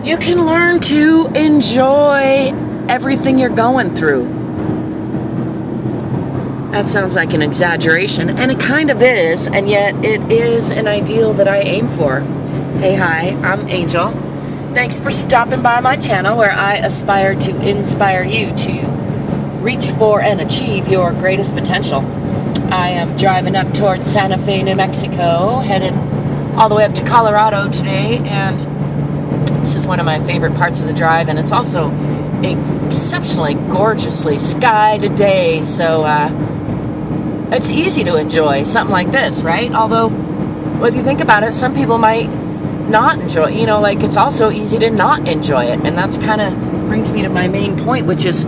you can learn to enjoy everything you're going through. That sounds like an exaggeration, and it kind of is, and yet it is an ideal that I aim for. Hey, hi, I'm Angel. Thanks for stopping by my channel where I aspire to inspire you to reach for and achieve your greatest potential. I am driving up towards Santa Fe, New Mexico, headed all the way up to Colorado today, and this is one of my favorite parts of the drive, and it's also exceptionally gorgeously sky today, so it's easy to enjoy something like this, right? Although, well, if you think about it, some people might not enjoy it. You know, like, it's also easy to not enjoy it, and that's kind of brings me to my main point, which is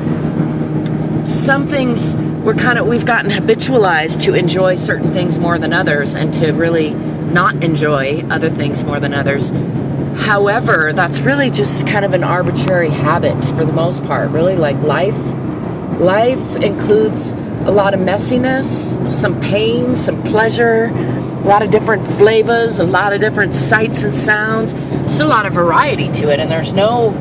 some things we've gotten habitualized to enjoy certain things more than others, and to really not enjoy other things more than others. However, that's really just kind of an arbitrary habit for the most part. Really, like, life includes a lot of messiness, some pain, some pleasure, a lot of different flavors, a lot of different sights and sounds. There's a lot of variety to it, and there's not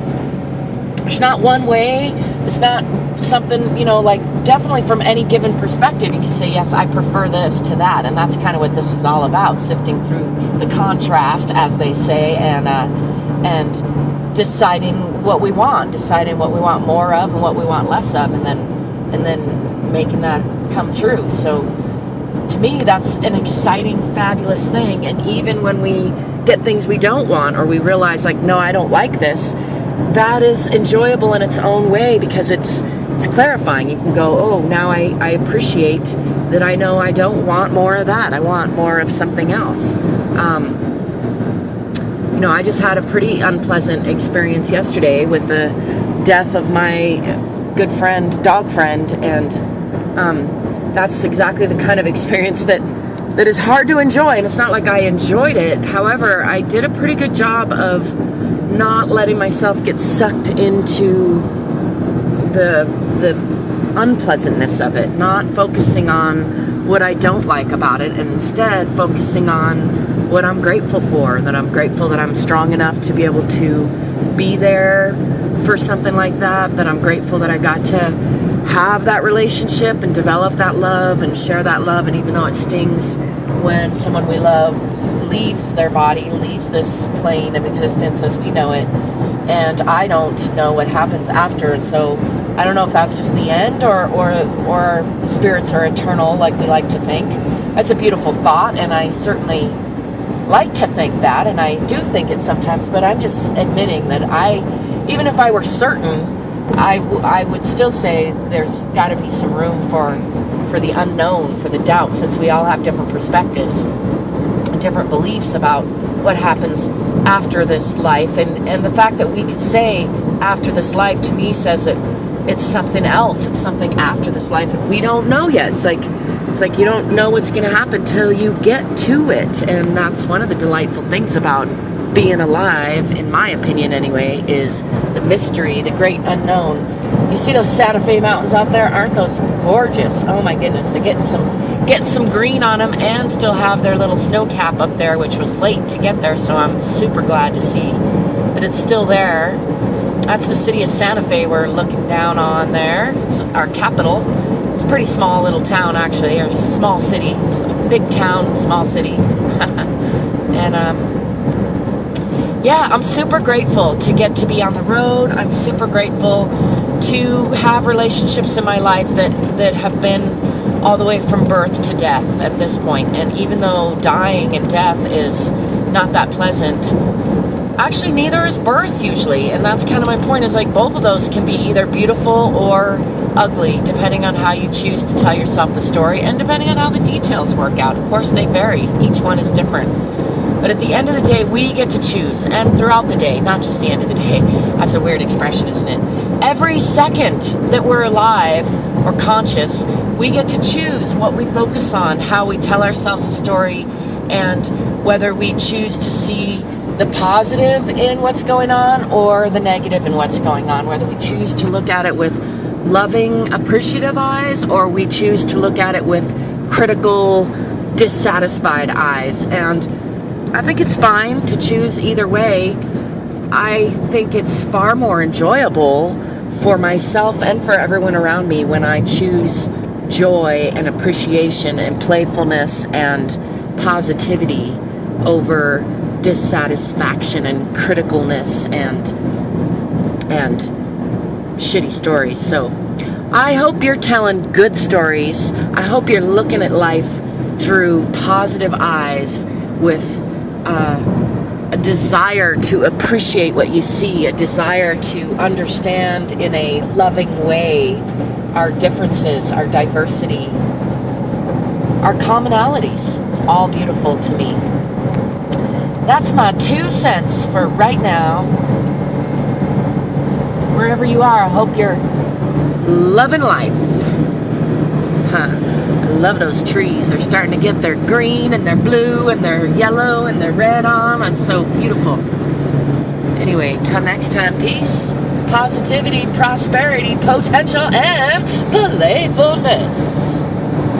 one way. It's not something, you know, like, definitely from any given perspective you can say, yes, I prefer this to that, and that's kind of what this is all about, sifting through the contrast, as they say, and deciding what we want more of and what we want less of, and then making that come true. So to me, that's an exciting, fabulous thing. And even when we get things we don't want, or we realize, like, no, I don't like this, that is enjoyable in its own way, because it's clarifying. You can go, oh, now I appreciate that. I know I don't want more of that. I want more of something else. You know, I just had a pretty unpleasant experience yesterday with the death of my good friend, dog friend, and that's exactly the kind of experience that is hard to enjoy. And it's not like I enjoyed it. However, I did a pretty good job of not letting myself get sucked into the unpleasantness of it, not focusing on what I don't like about it, and instead focusing on what I'm grateful for, that I'm grateful that I'm strong enough to be able to be there for something like that, that I'm grateful that I got to have that relationship and develop that love and share that love. And even though it stings when someone we love leaves their body, leaves this plane of existence as we know it, and I don't know what happens after, and so I don't know if that's just the end, or spirits are eternal, like we like to think. That's a beautiful thought, and I certainly like to think that, and I do think it sometimes, but I'm just admitting that even if I were certain, I would still say there's got to be some room for the unknown, for the doubt, since we all have different perspectives and different beliefs about what happens after this life. And the fact that we could say after this life, to me, says that it's something else. It's something after this life, and we don't know yet. It's like you don't know what's going to happen till you get to it. And that's one of the delightful things about being alive, in my opinion anyway, is the mystery, the great unknown. You see those Santa Fe mountains out there? Aren't those gorgeous? Oh my goodness, they're getting some green on them, and still have their little snow cap up there, which was late to get there, so I'm super glad to see that it's still there. That's the city of Santa Fe we're looking down on there. It's our capital. It's a pretty small little town, actually, or small city. It's a big town, small city. And yeah, I'm super grateful to get to be on the road. I'm super grateful to have relationships in my life that have been all the way from birth to death at this point. And even though dying and death is not that pleasant, actually neither is birth usually. And that's kind of my point, is like, both of those can be either beautiful or ugly, depending on how you choose to tell yourself the story, and depending on how the details work out. Of course, they vary. Each one is different. But at the end of the day, we get to choose. And throughout the day, not just the end of the day. That's a weird expression, isn't it? Every second that we're alive or conscious, we get to choose what we focus on, how we tell ourselves a story, and whether we choose to see the positive in what's going on or the negative in what's going on, whether we choose to look at it with loving, appreciative eyes, or we choose to look at it with critical, dissatisfied eyes. And I think it's fine to choose either way, I think it's far more enjoyable for myself and for everyone around me when I choose joy and appreciation and playfulness and positivity over dissatisfaction and criticalness and shitty stories. So I hope you're telling good stories. I hope you're looking at life through positive eyes with a desire to appreciate what you see, a desire to understand in a loving way our differences, our diversity, our commonalities. It's all beautiful to me. That's my 2 cents for right now. Wherever you are, I hope you're loving life. I love those trees. They're starting to get their green and their blue and their yellow and their red on. It's so beautiful. Anyway, till next time, peace, positivity, prosperity, potential, and playfulness.